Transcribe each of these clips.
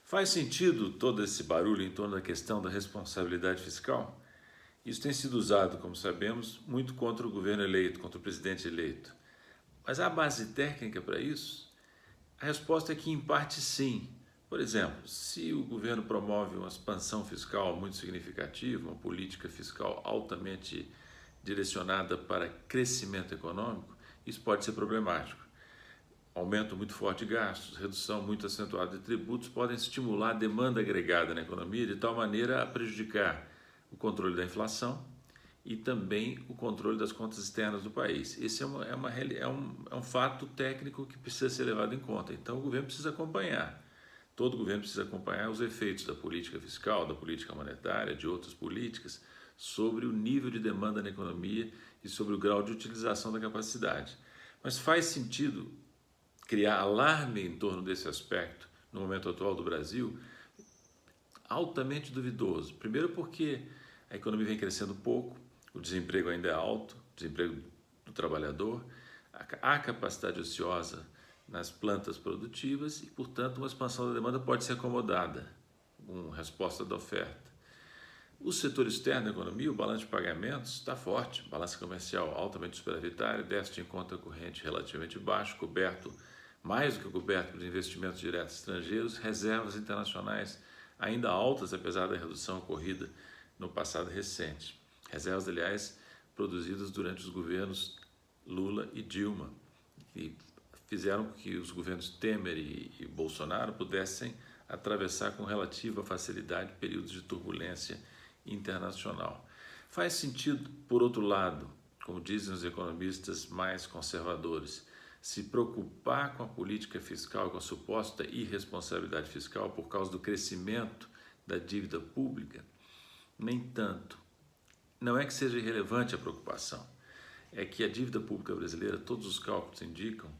Faz sentido todo esse barulho em torno da questão da responsabilidade fiscal? Isso tem sido usado, como sabemos, muito contra o governo eleito, contra o presidente eleito. Mas há base técnica para isso? A resposta é que, em parte, sim. Por exemplo, se o governo promove uma expansão fiscal muito significativa, uma política fiscal altamente direcionada para crescimento econômico, isso pode ser problemático. Aumento muito forte de gastos, redução muito acentuada de tributos podem estimular a demanda agregada na economia de tal maneira a prejudicar o controle da inflação e também o controle das contas externas do país. Esse é um fato técnico que precisa ser levado em conta. Então o governo precisa acompanhar. Todo governo precisa acompanhar os efeitos da política fiscal, da política monetária, de outras políticas, sobre o nível de demanda na economia e sobre o grau de utilização da capacidade. Mas faz sentido criar alarme em torno desse aspecto no momento atual do Brasil? Altamente duvidoso. Primeiro porque a economia vem crescendo pouco, o desemprego ainda é alto, o desemprego do trabalhador, há capacidade ociosa nas plantas produtivas e, portanto, uma expansão da demanda pode ser acomodada com resposta da oferta. O setor externo da economia, o balanço de pagamentos, está forte, balança comercial altamente superavitário, déficit em conta corrente relativamente baixo, coberto, mais do que coberto por investimentos diretos estrangeiros, reservas internacionais ainda altas, apesar da redução ocorrida no passado recente. Reservas, aliás, produzidas durante os governos Lula e Dilma, que fizeram com que os governos Temer e Bolsonaro pudessem atravessar com relativa facilidade períodos de turbulência internacional. Faz sentido, por outro lado, como dizem os economistas mais conservadores, se preocupar com a política fiscal, com a suposta irresponsabilidade fiscal por causa do crescimento da dívida pública? Nem tanto. Não é que seja irrelevante a preocupação, é que a dívida pública brasileira, todos os cálculos indicam,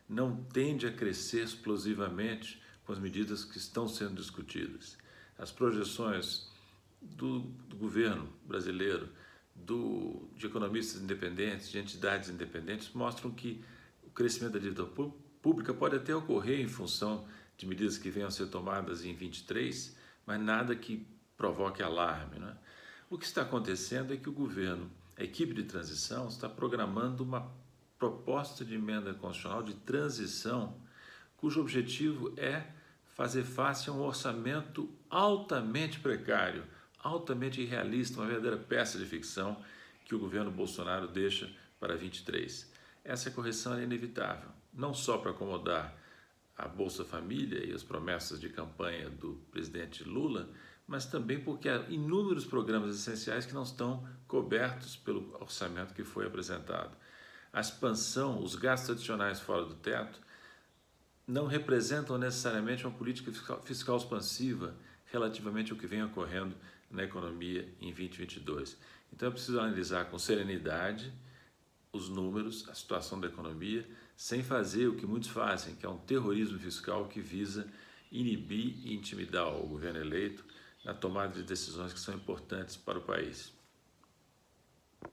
não tende a crescer explosivamente com as medidas que estão sendo discutidas. As projeções do governo brasileiro, de economistas independentes, de entidades independentes, mostram que o crescimento da dívida pública pode até ocorrer em função de medidas que venham a ser tomadas em 23, mas nada que provoque alarme, né? O que está acontecendo é que o governo, a equipe de transição, está programando uma proposta de emenda constitucional de transição, cujo objetivo é fazer face a um orçamento altamente precário, altamente irrealista, uma verdadeira peça de ficção que o governo Bolsonaro deixa para 23. Essa correção é inevitável, não só para acomodar a Bolsa Família e as promessas de campanha do presidente Lula, mas também porque há inúmeros programas essenciais que não estão cobertos pelo orçamento que foi apresentado. A expansão, os gastos adicionais fora do teto, não representam necessariamente uma política fiscal expansiva relativamente ao que vem ocorrendo na economia em 2022. Então é preciso analisar com serenidade os números, a situação da economia, sem fazer o que muitos fazem, que é um terrorismo fiscal que visa inibir e intimidar o governo eleito na tomada de decisões que são importantes para o país.